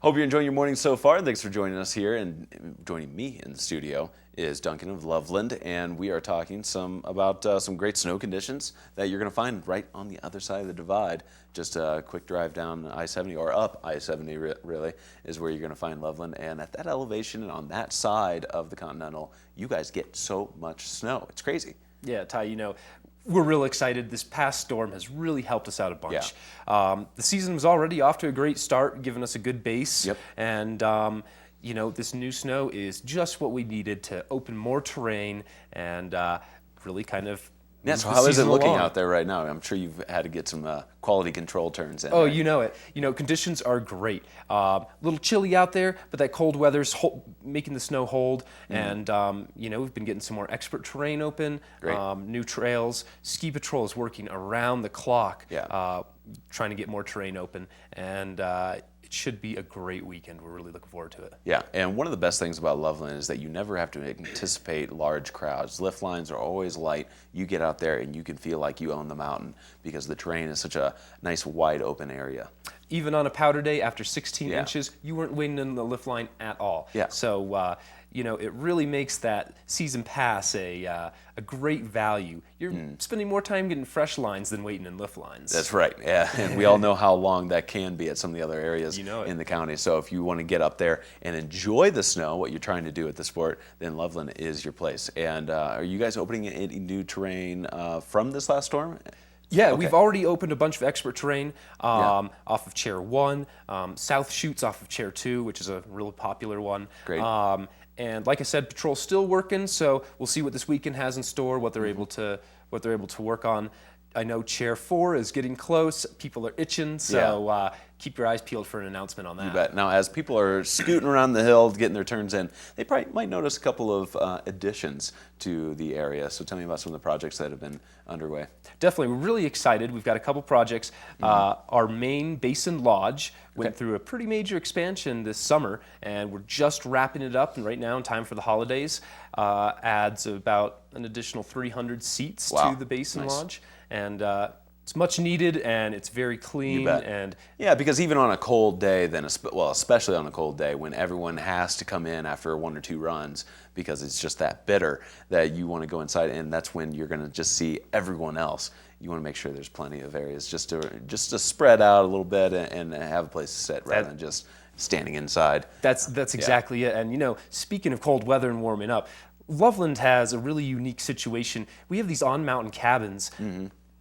Hope you're enjoying your morning so far. Thanks for joining us here, and joining me in the studio is Duncan of Loveland, and we are talking about some great snow conditions that you're going to find right on the other side of the divide. Just a quick drive down I-70 or up I-70 really is where you're going to find Loveland, and at that elevation and on that side of the Continental, you guys get so much snow. It's crazy. Yeah, Ty, we're real excited. This past storm has really helped us out a bunch. Yeah. The season was already off to a great start, giving us a good base. Yep. And, this new snow is just what we needed to open more terrain and really kind of Yeah, so how is it looking out there right now? I'm sure you've had to get some quality control turns in. Oh, right? you know it. Conditions are great. A little chilly out there, but that cold weather's making the snow hold. And, we've been getting some more expert terrain open, new trails. Ski Patrol is working around the clock, trying to get more terrain open. And it should be a great weekend. We're really looking forward to it. Yeah, and one of the best things about Loveland is that you never have to anticipate large crowds. Lift lines are always light. You get out there and you can feel like you own the mountain because the terrain is such a nice wide open area. Even on a powder day after 16 inches, you weren't waiting in the lift line at all. Yeah. So, it really makes that season pass a great value. You're spending more time getting fresh lines than waiting in lift lines. That's right, yeah, and we all know how long that can be at some of the other areas in the county. So if you want to get up there and enjoy the snow, what you're trying to do at the sport, then Loveland is your place. And are you guys opening any new terrain from this last storm? Yeah, Okay. We've already opened a bunch of expert terrain off of Chair 1, South Chutes off of Chair 2, which is a really popular one. Great. And like I said, Patrol's still working, so we'll see what this weekend has in store, what they're able to work on. I know Chair 4 is getting close. People are itching, so keep your eyes peeled for an announcement on that. You bet. Now, as people are scooting around the hill, getting their turns in, they probably might notice a couple of additions to the area. So tell me about some of the projects that have been underway. Definitely. We're really excited. We've got a couple projects. Our main Basin Lodge went through a pretty major expansion this summer, and we're just wrapping it up. And right now, in time for the holidays, adds about an additional 300 seats to the Basin Lodge. And it's much needed, and it's very clean. You bet. And yeah, because even on a cold day, especially on a cold day when everyone has to come in after 1 or 2 runs because it's just that bitter that you want to go inside, and that's when you're going to just see everyone else. You want to make sure there's plenty of areas just to spread out a little bit and have a place to sit rather than just standing inside. That's exactly it. And speaking of cold weather and warming up, Loveland has a really unique situation. We have these on-mountain cabins.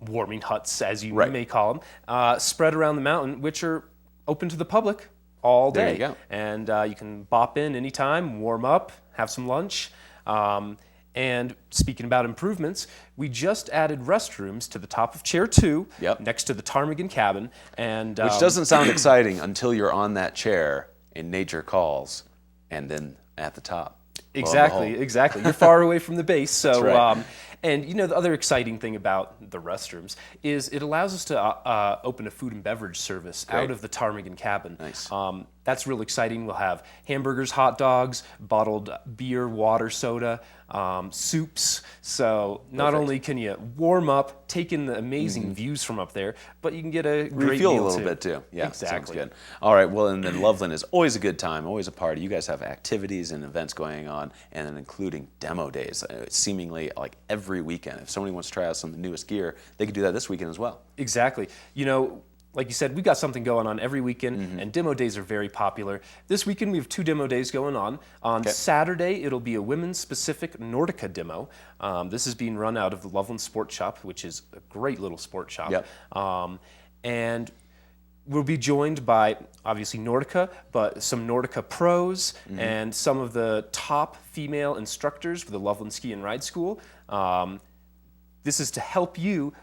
Warming huts, as you may call them, spread around the mountain, which are open to the public all day. There you go. And you can bop in anytime, warm up, have some lunch. And speaking about improvements, we just added restrooms to the top of Chair 2, next to the ptarmigan cabin. And which doesn't sound exciting until you're on that chair and nature calls, and then at the top. Exactly. You're far away from the base, so. That's right. And the other exciting thing about the restrooms is it allows us to open a food and beverage service out of the ptarmigan cabin. Nice. That's real exciting. We'll have hamburgers, hot dogs, bottled beer, water, soda, soups. So not only can you warm up, take in the amazing views from up there, but you can get a great refuel meal a little too. bit too. Yeah, exactly. Sounds good. All right, well, and then Loveland is always a good time, always a party. You guys have activities and events going on, and then including demo days, seemingly like every weekend. If somebody wants to try out some of the newest gear, they can do that this weekend as well. Exactly. Like you said, we've got something going on every weekend, and demo days are very popular. This weekend, we have 2 demo days going on. On Saturday, it'll be a women's-specific Nordica demo. This is being run out of the Loveland Sport Shop, which is a great little sport shop. And we'll be joined by, obviously, Nordica, but some Nordica pros and some of the top female instructors for the Loveland Ski and Ride School. This is to help you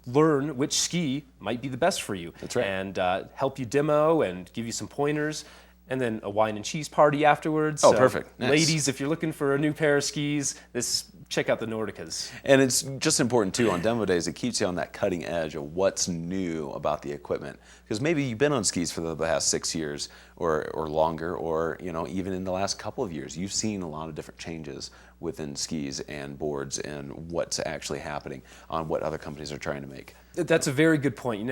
learn which ski might be the best for you. That's right. And help you demo and give you some pointers. And then a wine and cheese party afterwards. Oh, so perfect. Nice. Ladies, if you're looking for a new pair of skis, check out the Nordicas. And it's just important, too, on demo days, it keeps you on that cutting edge of what's new about the equipment. Because maybe you've been on skis for the past 6 years or longer, or even in the last couple of years. You've seen a lot of different changes within skis and boards and what's actually happening on what other companies are trying to make. That's a very good point.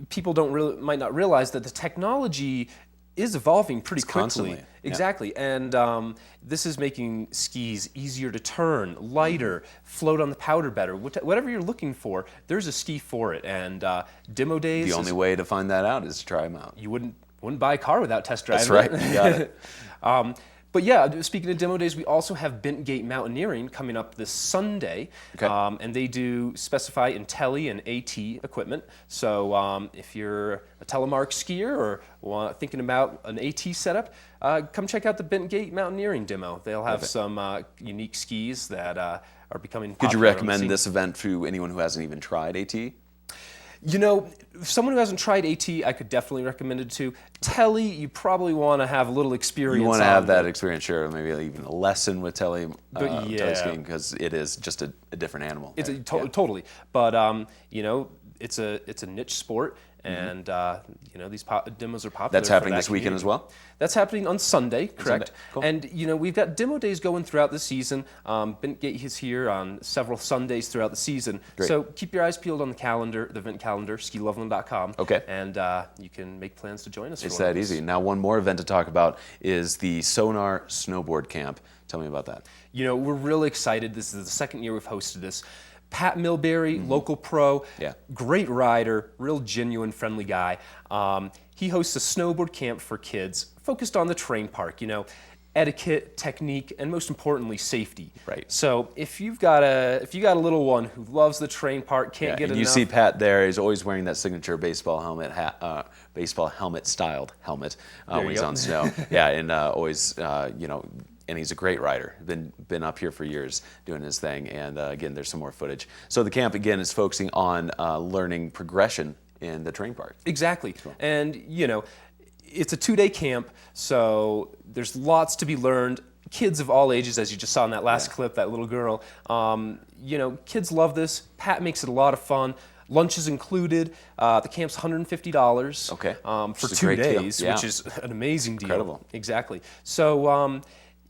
People might not realize that the technology is evolving pretty quickly. Constantly. Yeah. Exactly. And this is making skis easier to turn, lighter, float on the powder better. Whatever you're looking for, there's a ski for it. And demo days. The only way to find that out is to try them out. You wouldn't buy a car without test driving. That's right. You got it. But yeah, speaking of demo days, we also have Bentgate Mountaineering coming up this Sunday. Okay. And they do specify in tele and AT equipment. So if you're a telemark skier or thinking about an AT setup, come check out the Bentgate Mountaineering demo. They'll have some unique skis that are becoming popular. Could you recommend this event to anyone who hasn't even tried AT? You know, someone who hasn't tried AT, I could definitely recommend it to. Tele, you probably want to have a little experience. You want to have that experience, sure. Maybe even a lesson with tele skiing, because it is just a different animal. It's totally. But you know, it's a niche sport, and you know, these demos are popular. That's happening this weekend as well? That's happening on Sunday, correct? Sunday. Cool. And you know, we've got demo days going throughout the season. Bentgate is here on several Sundays throughout the season. Great. So keep your eyes peeled on the calendar, the event calendar, skiloveland.com. Okay. And you can make plans to join us. It's that easy. Now, one more event to talk about is the Sonar Snowboard Camp. Tell me about that. You know, we're really excited. This is the second year we've hosted this. Pat Milbury, local pro, great rider, real genuine, friendly guy. He hosts a snowboard camp for kids focused on the terrain park, you know, etiquette, technique, and most importantly, safety. Right. So if you've got a little one who loves the terrain park, can't get enough. You see Pat there, he's always wearing that signature baseball helmet styled helmet when he's on snow. Yeah, and always, you know, and he's a great rider. Been up here for years doing his thing. And again, there's some more footage. So the camp, again, is focusing on learning progression in the terrain park. Exactly. And, you know, it's a 2-day camp, so there's lots to be learned. Kids of all ages, as you just saw in that last clip, that little girl. You know, kids love this. Pat makes it a lot of fun. Lunch is included. The camp's $150 for 2 days, which is an amazing deal. Incredible. Exactly. So,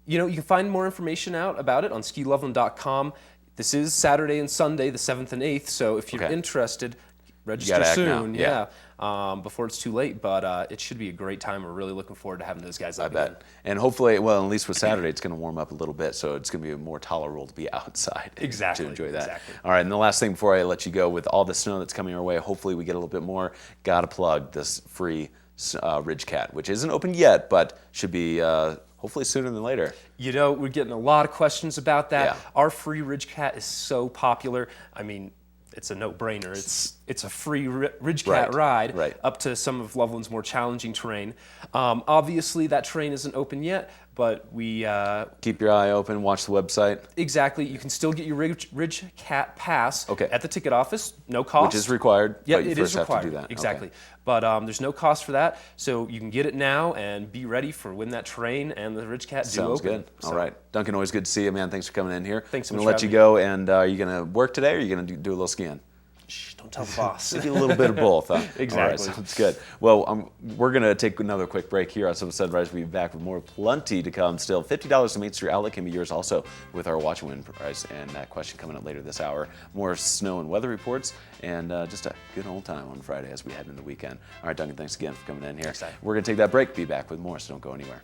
you know, you can find more information out about it on skiloveland.com. This is Saturday and Sunday, the 7th and 8th, so if you're interested, register soon. Before it's too late, but it should be a great time. We're really looking forward to having those guys up again. And hopefully, well, at least with Saturday, it's going to warm up a little bit, so it's going to be more tolerable to be outside to enjoy that. Exactly. All right, and the last thing before I let you go, with all the snow that's coming our way, hopefully we get a little bit more. Got to plug this free Ridge Cat, which isn't open yet, but should be hopefully sooner than later. You know, we're getting a lot of questions about that. Yeah. Our free Ridge Cat is so popular. I mean, it's a no-brainer. It's a free Ridge Cat ride up to some of Loveland's more challenging terrain. Obviously, that terrain isn't open yet, but we... keep your eye open, watch the website. Exactly. You can still get your Ridge Cat pass at the ticket office, no cost. Which is required, yeah, but you first have to do that. Exactly. But there's no cost for that, so you can get it now and be ready for when that terrain and the Ridge Cat do open. Sounds good. All right. Duncan, always good to see you, man. Thanks for coming in here. Thanks so much I'm going to let you go, and are you going to work today, or are you going to do a little skiing? Shh, don't tell the boss. Maybe a little bit of both, huh? Exactly. All right, sounds good. Well, we're going to take another quick break here on Some Sunrise. We'll be back with more, plenty to come still. $50 to Main Street Outlet can be yours also with our Watch and Win prize. And that question coming up later this hour. More snow and weather reports, and just a good old time on Friday as we head into the weekend. All right, Duncan, thanks again for coming in here. Excited. We're going to take that break. Be back with more, so don't go anywhere.